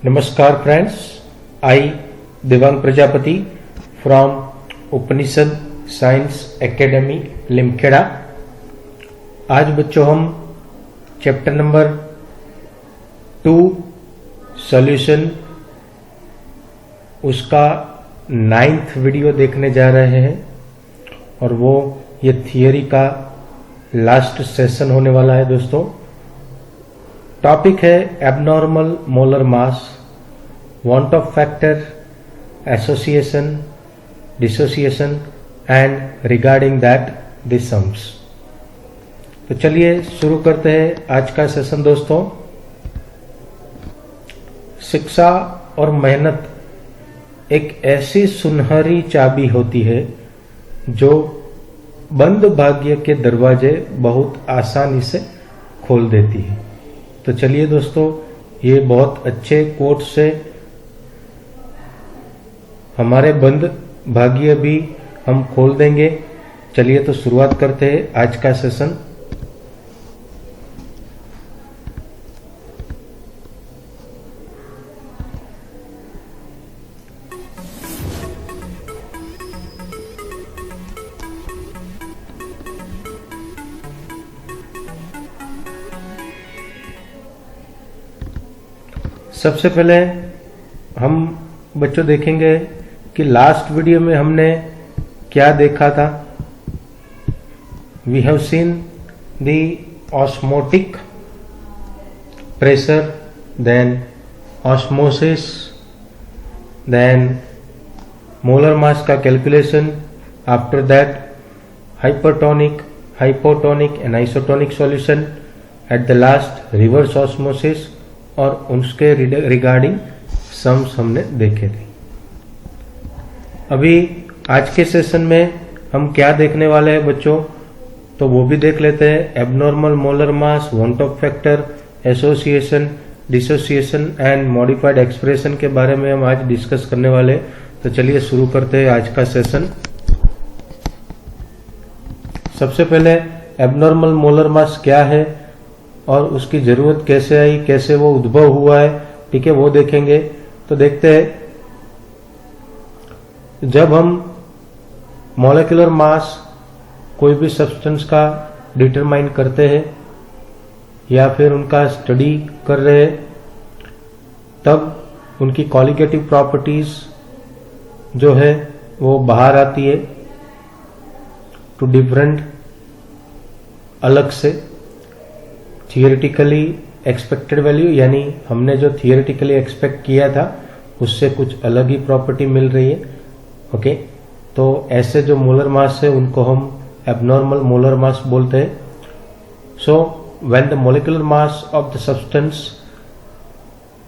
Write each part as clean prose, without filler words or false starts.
नमस्कार फ्रेंड्स, आई दिव्यांग Prajapati from Upanishad science academy Limkheda. आज बच्चों हम चैप्टर नंबर 2 सॉल्यूशन उसका 9th वीडियो देखने जा रहे हैं और वो ये थियरी का लास्ट सेशन होने वाला है। दोस्तों, टॉपिक है abnormal molar mass, want of factor, association, dissociation and regarding that the sums। तो चलिए शुरू करते हैं आज का सेशन। दोस्तों, शिक्षा और मेहनत एक ऐसी सुनहरी चाबी होती है जो बंद भाग्य के दरवाजे बहुत आसानी से खोल देती है। तो चलिए दोस्तों, ये बहुत अच्छे कोट से हमारे बंद भाग्य भी हम खोल देंगे। चलिए तो शुरुआत करते हैं आज का सेशन। सबसे पहले हम बच्चों देखेंगे कि लास्ट वीडियो में हमने क्या देखा था। We have seen the osmotic pressure, then osmosis, then molar mass का calculation, after that hypertonic, hypotonic and isotonic solution, at the last reverse osmosis और उसके रिगार्डिंग सम्स हमने देखे थे। अभी आज के सेशन में हम क्या देखने वाले हैं बच्चों, तो वो भी देख लेते हैं। Abnormal molar mass, want Hoff factor, association, dissociation and modified expression के बारे में हम आज डिस्कस करने वाले हैं। तो चलिए शुरू करते हैं आज का सेशन। सबसे पहले एबनॉर्मल मोलर मास क्या है और उसकी जरूरत कैसे आई, कैसे वो उद्भव हुआ है, ठीक है, वो देखेंगे। तो देखते हैं, जब हम मॉलिक्यूलर मास कोई भी सब्सटेंस का डिटरमाइन करते हैं या फिर उनका स्टडी कर रहे हैं, तब उनकी क्वालिटेटिव प्रॉपर्टीज जो है वो बाहर आती है टू डिफरेंट, अलग से थियोरेटिकली एक्सपेक्टेड वैल्यू, यानी हमने जो थियोरेटिकली एक्सपेक्ट किया था उससे कुछ अलग ही प्रॉपर्टी मिल रही है। ओके, तो ऐसे जो मोलर मास है उनको हम एबनॉर्मल मोलर मास बोलते हैं। So when the molecular mass of the substance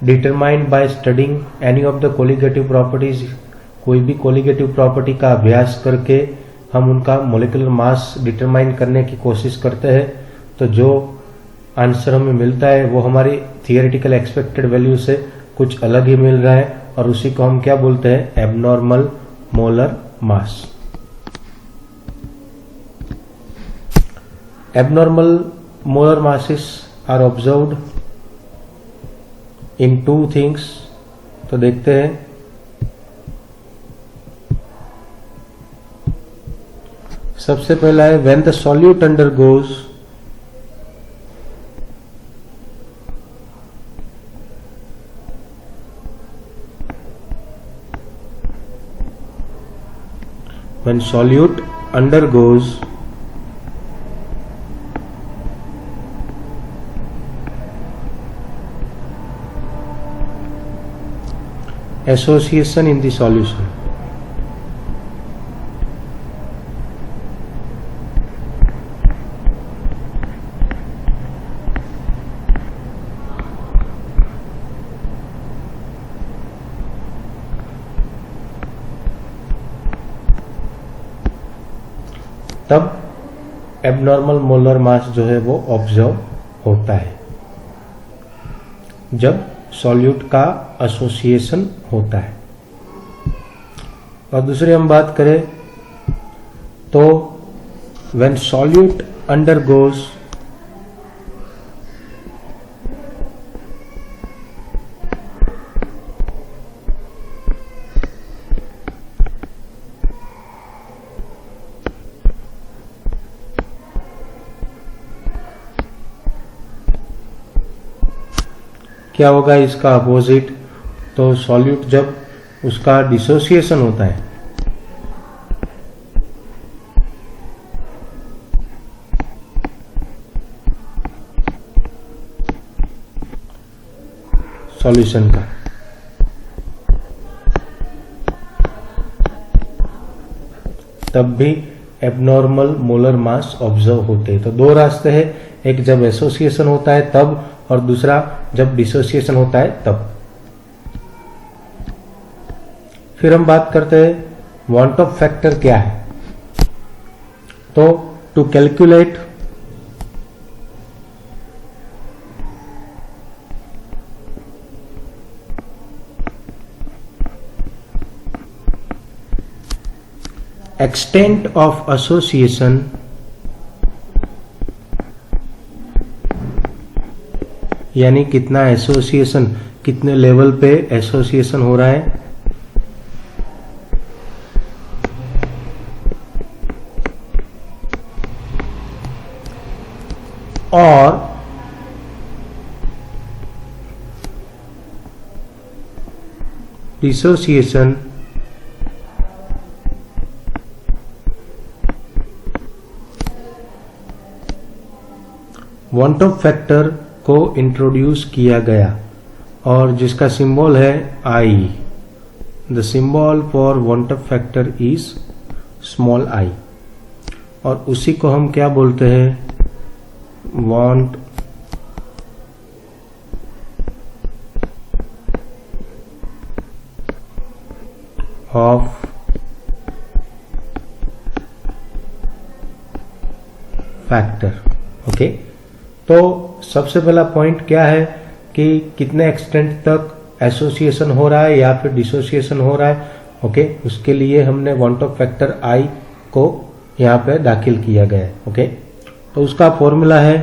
determined by studying any of the colligative properties, कोई भी कोलिगेटिव प्रॉपर्टी का अभ्यास करके हम उनका मोलिकुलर मास डिटरमाइन करने की कोशिश करते हैं, तो जो आंसर हमें मिलता है वो हमारी थियोरेटिकल एक्सपेक्टेड वैल्यू से कुछ अलग ही मिल रहा है और उसी को हम क्या बोलते हैं, abnormal molar mass. Abnormal molar masses are observed in 2 things. तो देखते हैं, सबसे पहला है when the solute undergoes when solute undergoes association in the solution। तब एबनॉर्मल मोलर मास जो है वो ऑब्जर्व होता है, जब सॉल्यूट का एसोसिएशन होता है। और दूसरी हम बात करें तो व्हेन सॉल्यूट अंडरगोज क्या होगा इसका अपोजिट? तो सॉल्यूट जब उसका डिसोसिएशन होता है सॉल्यूशन का, तब भी एबनॉर्मल मोलर मास ऑब्जर्व होते हैं। तो दो रास्ते हैं, एक जब एसोसिएशन होता है तब, और दूसरा जब डिसोसिएशन होता है तब। फिर हम बात करते हैं वांट ऑफ फैक्टर क्या है। तो to calculate extent of association यानी कितना एसोसिएशन, कितने लेवल पे एसोसिएशन हो रहा है, और डिसोसिएशन वांट ऑफ फैक्टर को इंट्रोड्यूस किया गया और जिसका सिंबल है i. The symbol for van't Hoff factor is small i, और उसी को हम क्या बोलते हैं? Want Hoff factor. ओके, तो सबसे पहला पॉइंट क्या है कि कितने एक्सटेंट तक एसोसिएशन हो रहा है या फिर डिसोसिएशन हो रहा है। ओके, उसके लिए हमने वांट ऑफ फैक्टर आई को यहाँ पे दाखिल किया गया है। ओके, तो उसका फॉर्मूला है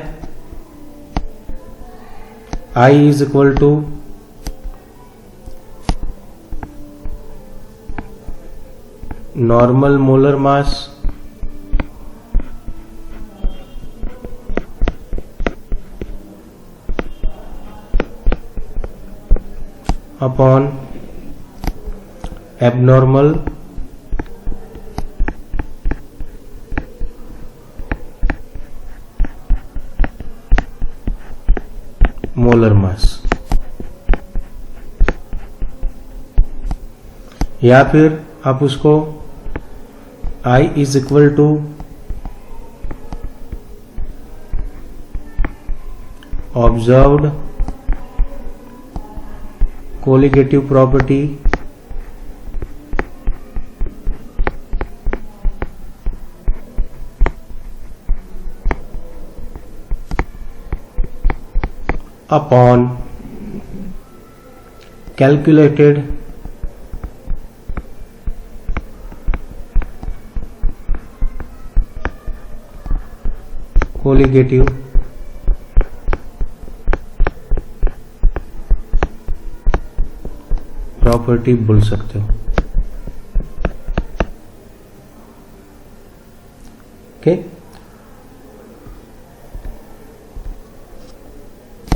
i is equal to normal molar mass upon abnormal molar mass, या फिर आप उसको I is equal to observed colligative property upon calculated colligative property बोल सकते हो। ओके,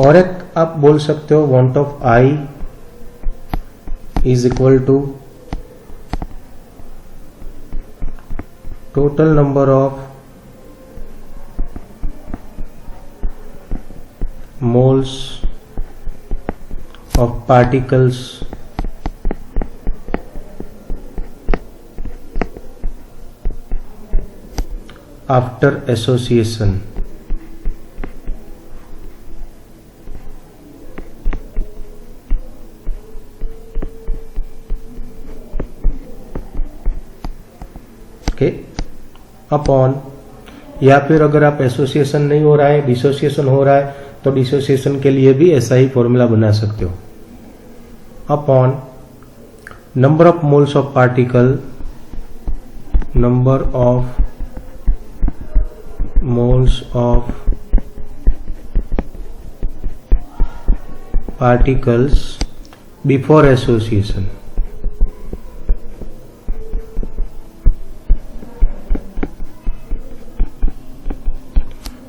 और एक आप बोल सकते हो van't Hoff i is equal to total number of moles of particles after association। Okay, upon, या फिर अगर आप एसोसिएशन नहीं हो रहा है, डिसोसिएशन हो रहा है, तो डिसोसिएशन के लिए भी ऐसा ही फॉर्मूला बना सकते हो। Upon number of moles of particle, number of moles of particles before association.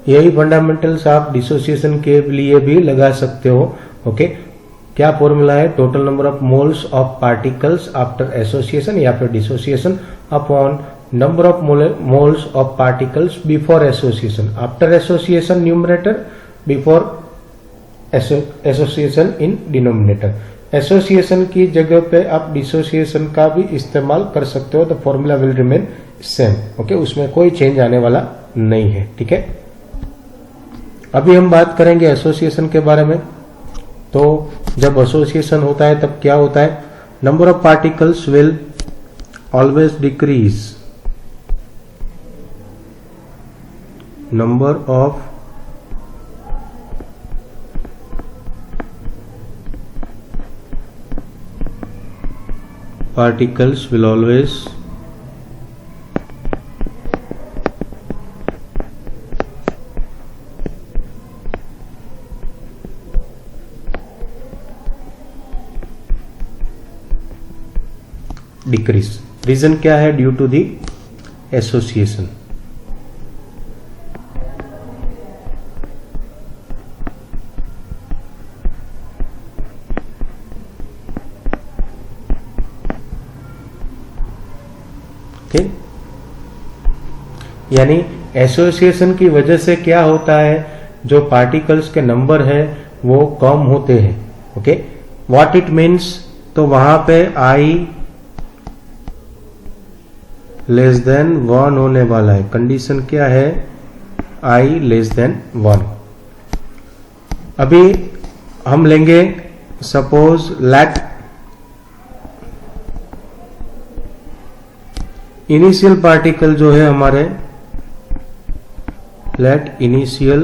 यही फंडामेंटल्स आप डिसोसिएशन के लिए भी लगा सकते हो। ओके, क्या फॉर्मूला है, total number of moles of particles after association या फिर dissociation upon number of moles of particles before association, after association numerator, before association in denominator. Association की जगह पे आप डिसोसिएशन का भी इस्तेमाल कर सकते हो, the formula will remain same. Okay, उसमें कोई चेंज आने वाला नहीं है। ठीक है, अभी हम बात करेंगे एसोसिएशन के बारे में। तो जब एसोसिएशन होता है तब क्या होता है, number of particles will always decrease, number of particles will always decrease। Reason क्या है, ड्यू टू दी एसोसिएशन। यानी एसोसिएशन की वजह से क्या होता है, जो पार्टिकल्स के नंबर है वो कम होते हैं। ओके, व्हाट इट मीन्स, तो वहां पे आई लेस देन 1 होने वाला है। कंडीशन क्या है, आई लेस देन 1। अभी हम लेंगे सपोज लेट इनिशियल पार्टिकल जो है हमारे, let initial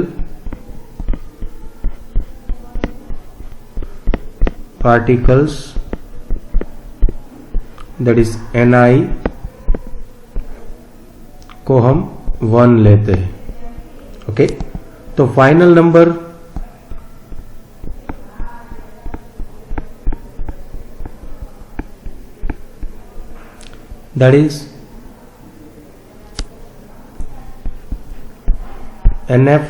particles that is Ni को हम 1 लेते हैं। ओके, तो final number that is NF,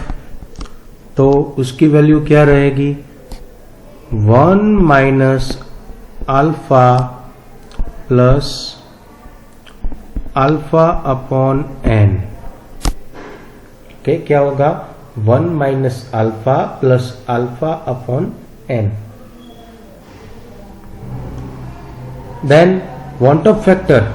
तो उसकी वैल्यू क्या रहेगी, 1 minus alpha plus alpha upon n। Okay, क्या होगा, 1 minus alpha plus alpha upon n। Then van't Hoff factor,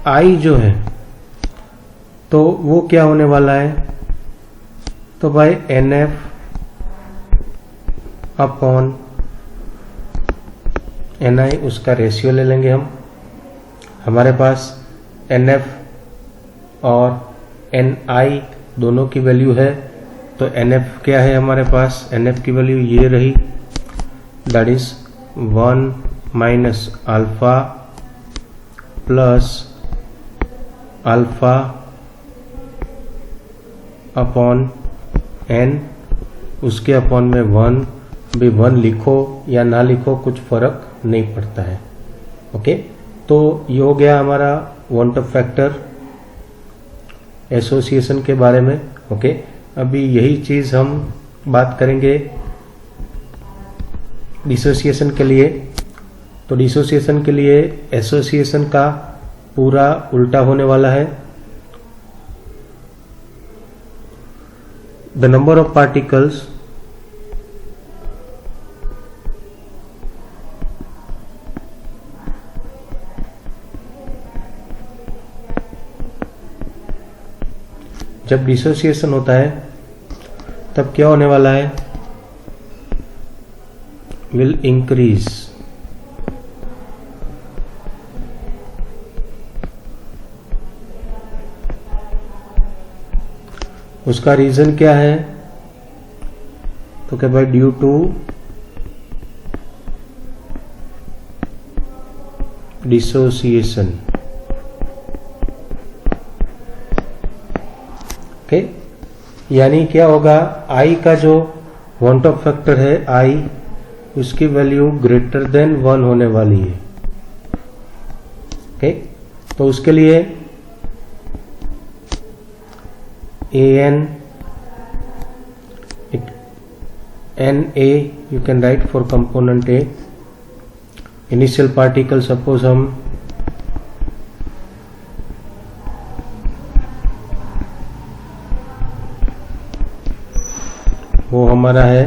i जो है तो वो क्या होने वाला है, तो भाई NF अपॉन Ni, उसका रेशियो ले लेंगे हम। हमारे पास NF और Ni दोनों की वैल्यू है, तो NF क्या है हमारे पास, NF की वैल्यू ये रही, that is 1 minus alpha plus alpha upon n, उसके अपॉन में 1, भी 1 लिखो या ना लिखो कुछ फर्क नहीं पड़ता है। ओके, तो ये हो गया हमारा वांट ऑफ फैक्टर एसोसिएशन के बारे में। ओके, अभी यही चीज हम बात करेंगे डिसोसिएशन के लिए। तो डिसोसिएशन के लिए एसोसिएशन का पूरा उल्टा होने वाला है, द नंबर ऑफ पार्टिकल्स जब डिसोसिएशन होता है तब क्या होने वाला है, विल इंक्रीज। उसका रीजन क्या है, तो क्या भाई ड्यू टू डिसोसिएशन। ओके, यानी क्या होगा, आई का जो वांट ऑफ फैक्टर है आई उसकी वैल्यू ग्रेटर देन 1 होने वाली है। ओके, तो उसके लिए NA you can write for component A. Initial particle suppose हम वो हमारा है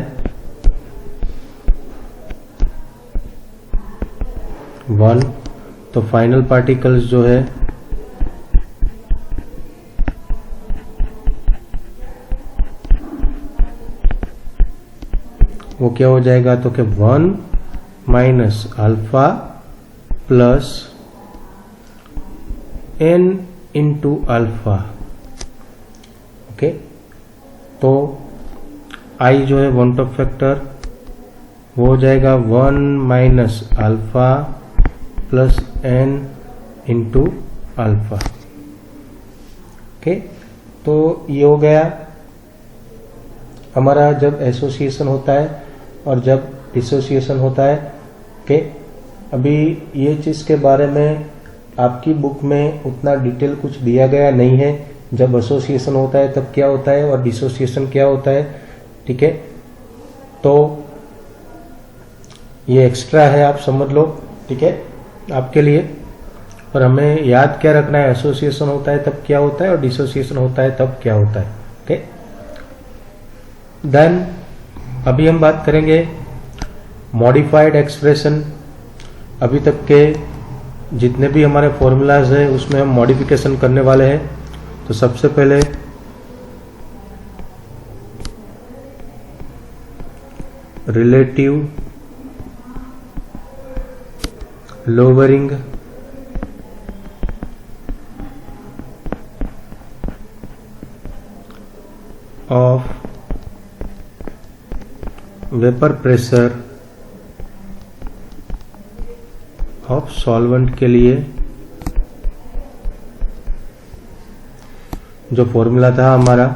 1, तो फाइनल पार्टिकल्स जो है वो क्या हो जाएगा, तो कि 1 minus alpha plus n into alpha. Okay, तो I जो है वांट ऑफ फैक्टर वो हो जाएगा 1 minus alpha plus n into alpha. Okay, तो ये हो गया हमारा जब एसोसिएशन होता है और जब डिसोसिएशन होता है। ओके, अभी ये चीज़ के बारे में आपकी बुक में उतना डिटेल कुछ दिया गया नहीं है, जब एसोसिएशन होता है तब क्या होता है और डिसोसिएशन क्या होता है। ठीक है, तो ये एक्स्ट्रा है, आप समझ लो। ठीक है, आपके लिए। और हमें याद क्या रखना है, एसोसिएशन होता है तब क्या होता है और डिसोसिएशन होता है तब क्या होता है। ओके, देन अभी हम बात करेंगे मॉडिफाइड एक्सप्रेशन। अभी तक के जितने भी हमारे फॉर्मूलाज हैं उसमें हम मॉडिफिकेशन करने वाले हैं। तो सबसे पहले relative lowering of vapour pressure of solvent के लिए जो फॉर्मूला था हमारा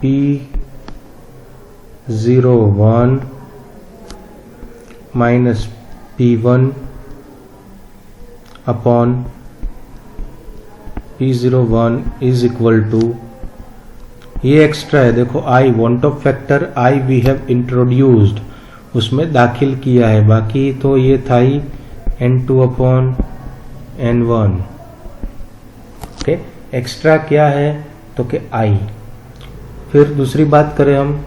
P01 minus P1 upon P01 is equal to, ये एक्स्ट्रा है देखो, I van't Hoff factor I we have introduced, उसमें दाखिल किया है, बाकी तो ये था ही N2 upon N1। Okay, extra क्या है तो कि I। फिर दूसरी बात करें हम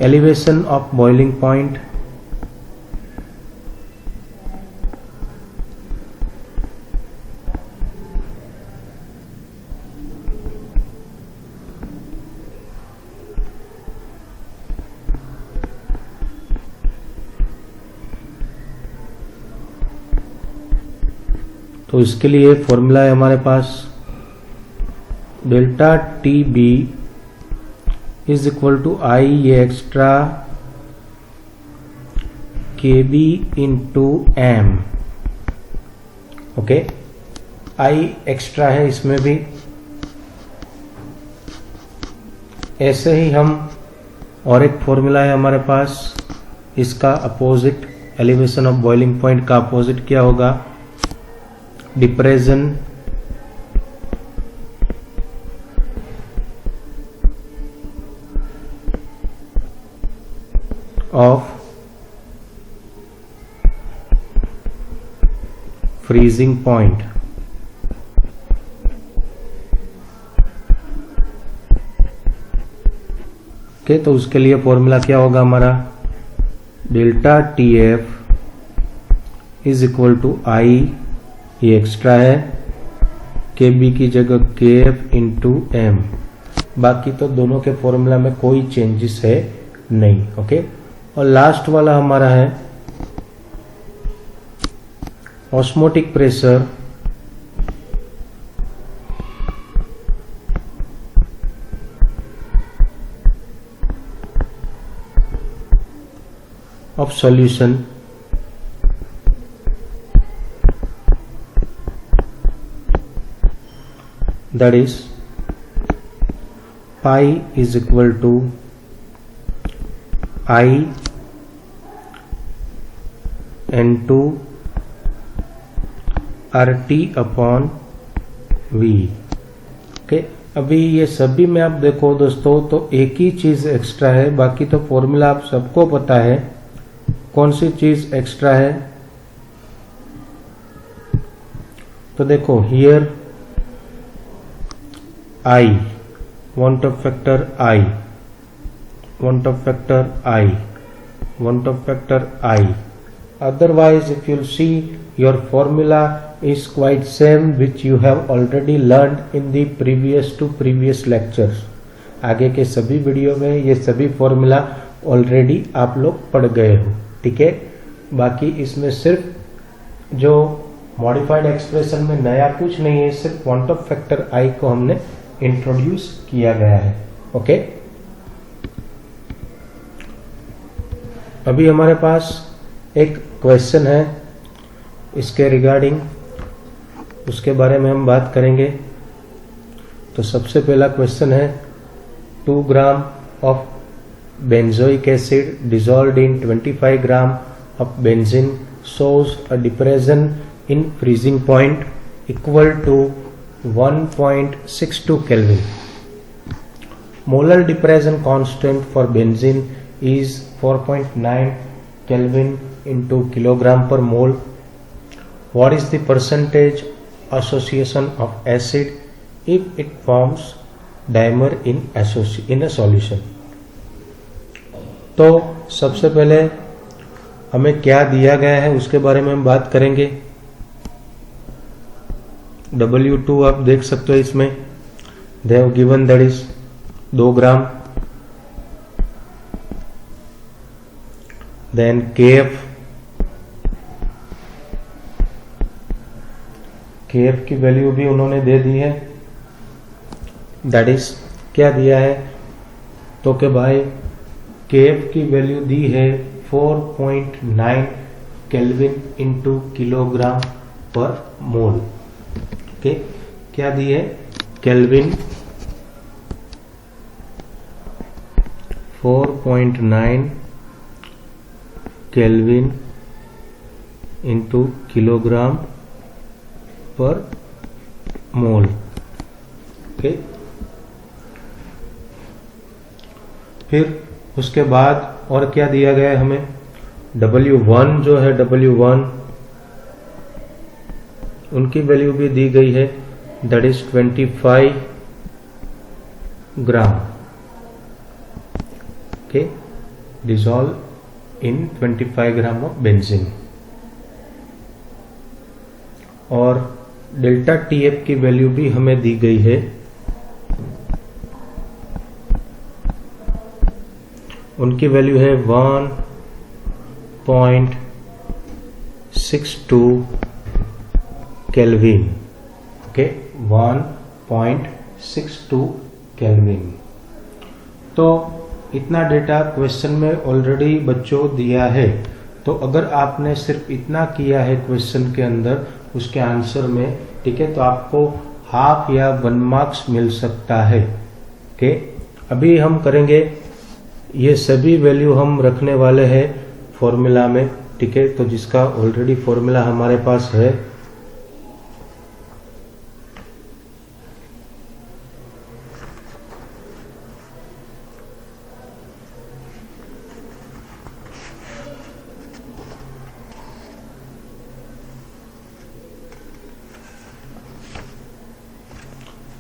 एलिवेशन ऑफ बॉइलिंग पॉइंट। तो इसके लिए फॉर्मूला है हमारे पास delta T B is equal to i, ये extra K B into M. Okay, i extra है इसमें भी। ऐसे ही हम और एक फॉर्मूला है हमारे पास, इसका opposite, elevation of boiling point का अपोजिट क्या होगा, depression of freezing point. Okay, तो उसके लिए फॉर्मूला क्या होगा हमारा, delta T F is equal to i, ये एक्स्ट्रा है, के बी की जगह के एफ इंटू एम। बाकी तो दोनों के फॉर्मूला में कोई चेंजेस है नहीं। ओके, और लास्ट वाला हमारा है osmotic pressure of solution that is pi is equal to I N2 RT upon V। Okay, अभी ये सभी में आप देखो दोस्तों तो एक ही चीज एक्स्ट्रा है, बाकी तो फॉर्मूला आप सबको पता है। कौन सी चीज एक्स्ट्रा है? तो देखो here I, want of factor I, want of factor I, want of factor I. Otherwise if you'll see your formula is quite same which you have already learned in the previous lectures. आगे के सभी video में ये सभी formula already आप लोग पढ़ गए हो, ठीक है। बाकी इसमें सिर्फ जो मॉडिफाइड एक्सप्रेशन में नया कुछ नहीं है, सिर्फ want of factor I को हमने इंट्रोड्यूस किया गया है। ओके, अभी हमारे पास एक क्वेश्चन है इसके रिगार्डिंग, उसके बारे में हम बात करेंगे। तो सबसे पहला क्वेश्चन है 2 gram of benzoic acid dissolved in 25 gram of benzene shows a depression in freezing point equal to 1.62 Kelvin. Molar depression constant for benzene is 4.9 Kelvin into kilogram per mole. What is the percentage association of acid if it forms dimer in a solution? तो सबसे पहले हमें क्या दिया गया है उसके बारे में हम बात करेंगे। W2 आप देख सकते हो, इसमें they have given that is 2 gram. Then KF की वैल्यू भी उन्होंने दे दी है, दैट इज क्या दिया है तो के भाई KF की वैल्यू दी है 4.9 केल्विन इंटू किलोग्राम पर मोल। ओके, क्या दी है? केल्विन 4.9 केल्विन इंटू किलोग्राम पर मोल। ओके, फिर उसके बाद और क्या दिया गया है हमें? W1 जो है, W1 उनकी वैल्यू भी दी गई है, that is 25 gram. Okay, dissolve in 25 gram of benzene. और डेल्टा TF की वैल्यू भी हमें दी गई है, उनकी वैल्यू है 1.62 केल्विन। Okay, 1.62 kelvin. तो इतना डेटा क्वेश्चन में ऑलरेडी बच्चों दिया है, तो अगर आपने सिर्फ इतना किया है क्वेश्चन के अंदर उसके आंसर में, ठीक है, तो आपको हाफ या 1 मार्क्स मिल सकता है। ओके, अभी हम करेंगे, ये सभी वैल्यू हम रखने वाले हैं फॉर्मूला में, ठीक है, तो जिसका ऑलरेडी फॉर्मूला हमारे पास है।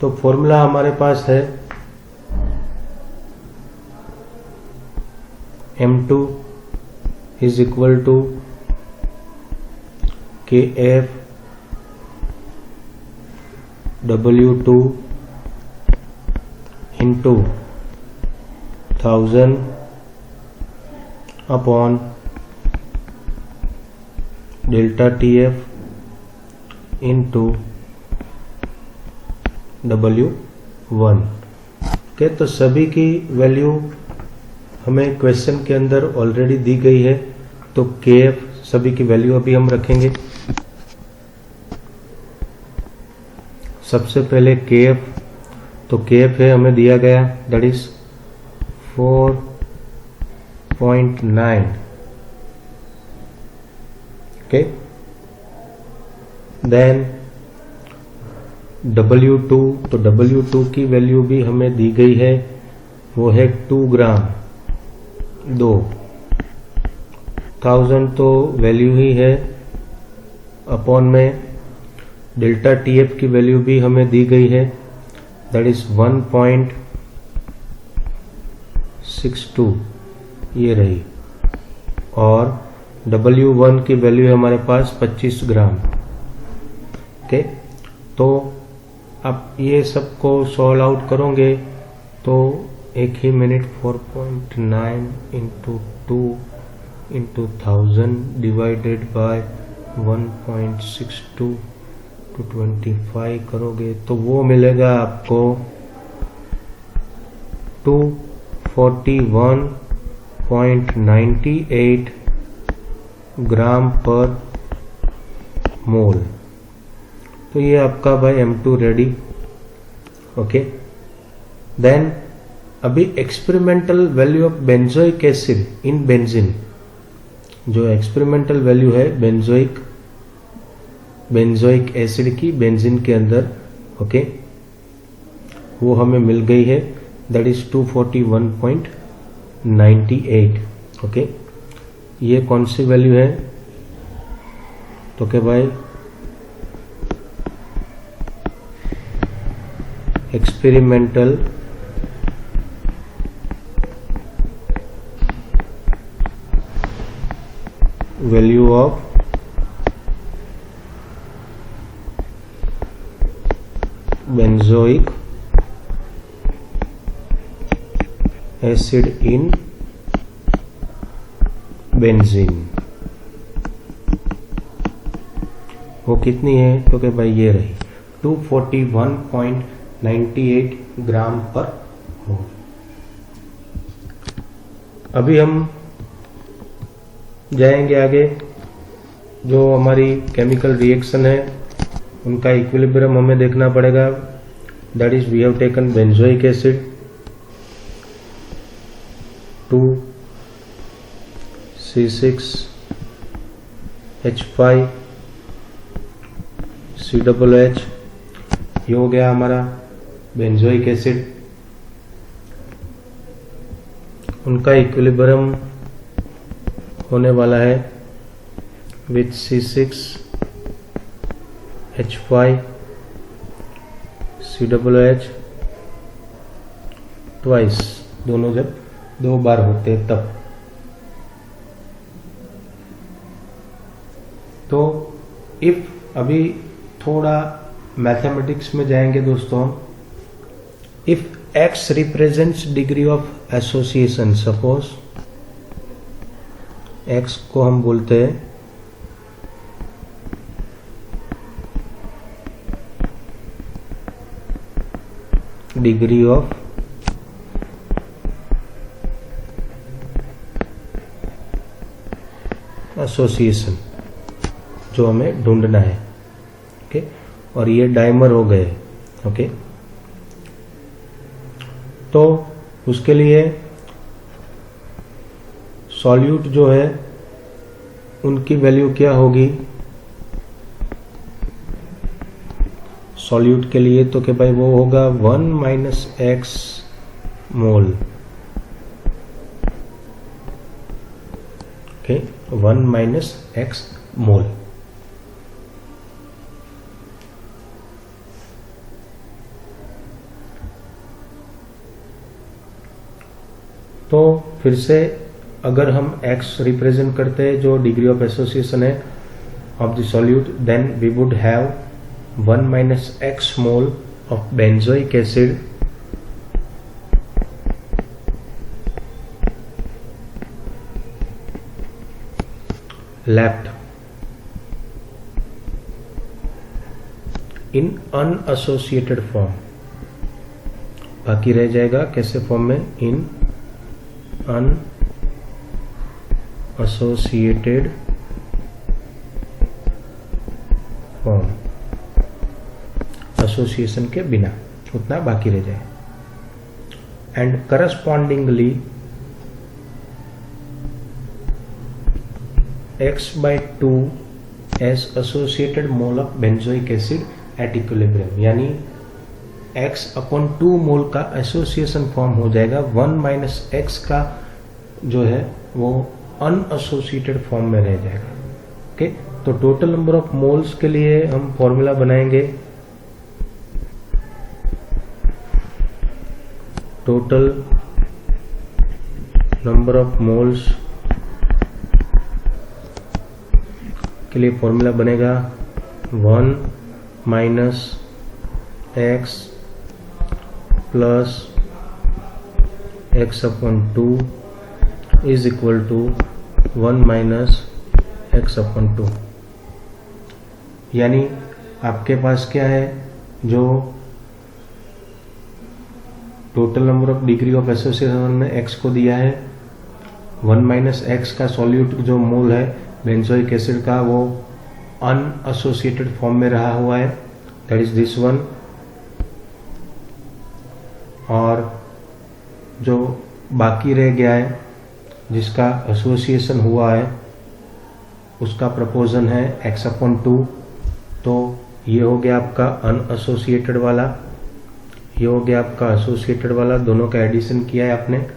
तो फॉर्मूला हमारे पास है M2 is equal to KF W2 into 1000 upon delta TF into W1। Okay, तो सभी की वैल्यू हमें क्वेश्चन के अंदर ऑलरेडी दी गई है, तो KF सभी की वैल्यू अभी हम रखेंगे। सबसे पहले KF, तो KF है हमें दिया गया, that is 4.9 1.9. Okay, then W2, तो W2 की वैल्यू भी हमें दी गई है, वो है 2 ग्राम। 1000 तो वैल्यू ही है, अपॉन में डेल्टा TF की वैल्यू भी हमें दी गई है, दैट इज 1.62, ये रही। और W1 की वैल्यू है हमारे पास 25 ग्राम। ओके, तो आप ये सबको सॉल्व आउट करोगे तो एक ही minute 4.9 into 2 into 1000 divided by 1.62 to 25 करोगे तो वो मिलेगा आपको 241.98 ग्राम पर मोल। तो ये आपका भाई M2 रेडी। ओके, देन अभी experimental value of benzoic acid in benzene, जो एक्सपेरिमेंटल वैल्यू है बेंजोइक एसिड की बेंजीन के अंदर, ओके, वो हमें मिल गई है, दैट इज 241.98। ओके, ये कौन सी वैल्यू है? तो क्या भाई experimental value of benzoic acid in benzene वो कितनी है? तो क्या भाई ये रही 241.98 ग्राम पर मोल। अभी हम जाएंगे आगे, जो हमारी केमिकल रिएक्शन है उनका इक्विलिब्रियम हमें देखना पड़ेगा। That is we have taken benzoic acid 2C6H5COOH, ये हो गया हमारा बेंजोइक एसिड। उनका इक्विलिब्रियम होने वाला है विथ C6H5COOH ट्वाइस, दोनों जब 2 बार होते हैं तब। तो इफ अभी थोड़ा मैथमेटिक्स में जाएंगे दोस्तों, if X represents degree of association, suppose X को हम बोलते हैं डिग्री ऑफ एसोसिएशन, जो हमें ढूंढना है। ओके, और ये डाइमर हो गए। ओके, तो उसके लिए सॉल्यूट जो है उनकी वैल्यू क्या होगी सॉल्यूट के लिए? तो कि भाई वो होगा 1 - X मोल। ओके, 1 - X मोल। तो फिर से अगर हम X रिप्रेजेंट करते हैं जो डिग्री ऑफ एसोसिएशन है of the solute, then we would have 1 - X mole of benzoic acid left in unassociated form। बाकी रह जाएगा कैसे फॉर्म में? इन unassociated फॉर्म, एसोसिएशन के बिना, उतना बाकी रह जाए। And correspondingly x/2 as associated mole of benzoic acid at equilibrium, यानी x/2 मोल का एसोसिएशन फॉर्म हो जाएगा, 1 - x का जो है वो अनएसोसिएटेड फॉर्म में रह जाएगा। ओके, तो टोटल नंबर ऑफ मोल्स के लिए हम फॉर्मूला बनाएंगे, टोटल नंबर ऑफ मोल्स के लिए फॉर्मूला बनेगा 1 - x plus x/2 is equal to 1 - x/2। यानी आपके पास क्या है, जो total number of degree of association ने x को दिया है, 1 - x का सॉल्यूट जो मोल है बेंजोइक एसिड का वो अनएसोसिएटेड फॉर्म में रहा हुआ है, दैट इज दिस वन, और जो बाकी रह गया है जिसका एसोसिएशन हुआ है उसका प्रपोजन है x/2। तो ये हो गया आपका अनएसोसिएटेड वाला, ये हो गया आपका एसोसिएटेड वाला, दोनों का एडिशन किया है आपने,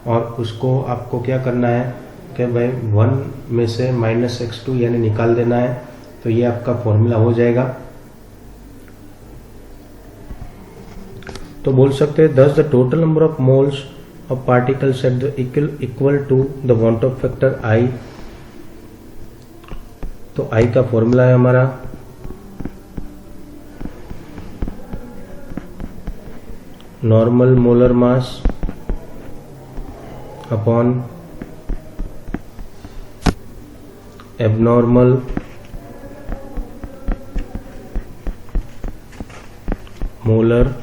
और उसको आपको क्या करना है कि भाई 1 में से -x2 यानी निकाल देना है, तो ये आपका फॉर्मूला हो जाएगा। तो बोल सकते हैं thus the total number of moles of particles at the equal to the Van't factor I। तो I का फॉर्मूला है हमारा normal molar mass upon abnormal molar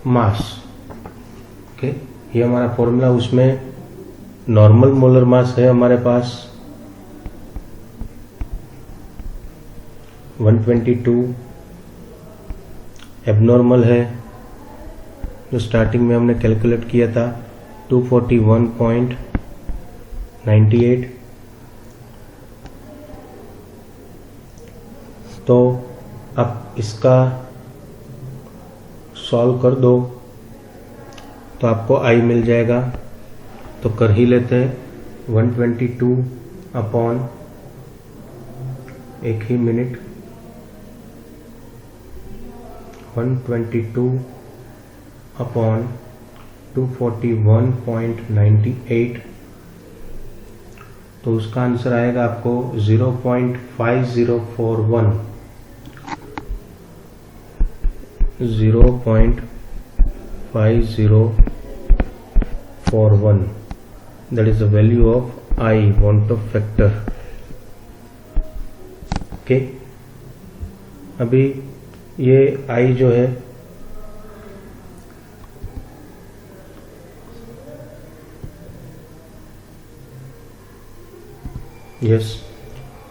मास। ओके, ये हमारा फॉर्मूला, उसमें नॉर्मल मोलर मास है हमारे पास 122, एबनॉर्मल है जो स्टार्टिंग में हमने कैलकुलेट किया था 241.98। तो अब इसका सॉल्व कर दो तो आपको आई मिल जाएगा, तो कर ही लेते हैं। 122 अपॉन, एक ही मिनट, 122 अपॉन 241.98, तो उसका आंसर आएगा आपको 0.5041, 0.5041, that is the value of I, Van't factor। Okay, अभी ये I जो है यस,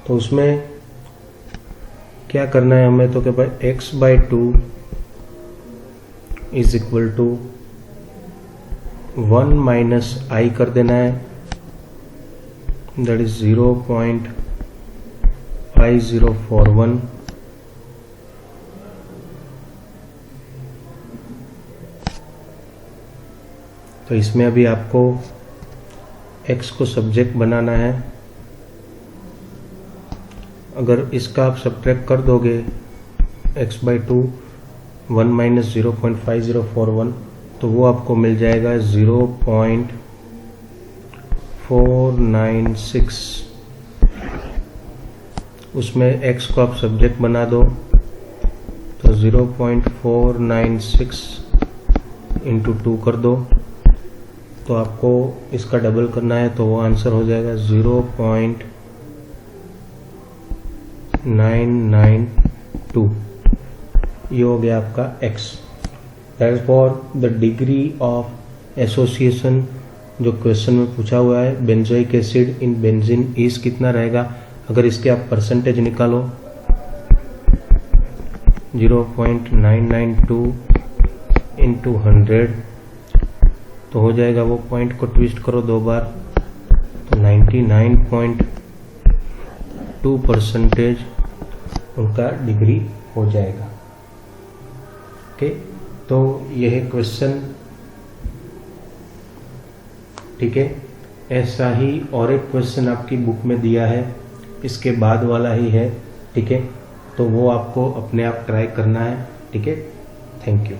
तो उसमें क्या करना है हमें, तो क्या भाई x/2 is equal to 1 - I कर देना है, दैट इज 0.5041। तो इसमें अभी आपको x को सब्जेक्ट बनाना है। अगर इसका आप सब्ट्रैक्ट कर दोगे x/2 1 - 0.5041, तो वो आपको मिल जाएगा 0.496। उसमें x को आप सब्जेक्ट बना दो तो 0.496 इंटू 2 कर दो, तो आपको इसका डबल करना है, तो वो आंसर हो जाएगा 0.992। ये हो गया आपका x। That is for the degree of association जो क्वेश्चन में पूछा हुआ है, benzoic acid in benzene is कितना रहेगा। अगर इसके आप परसेंटेज निकालो 0.992 इंटू 100, तो हो जाएगा, वो पॉइंट को ट्विस्ट करो 2 बार, तो 99.9 2% उनका डिग्री हो जाएगा। ओके, तो यह क्वेश्चन, ठीक है, ऐसा ही और एक क्वेश्चन आपकी बुक में दिया है, इसके बाद वाला ही है, ठीक है, तो वो आपको अपने आप ट्राई करना है, ठीक है। Thank you.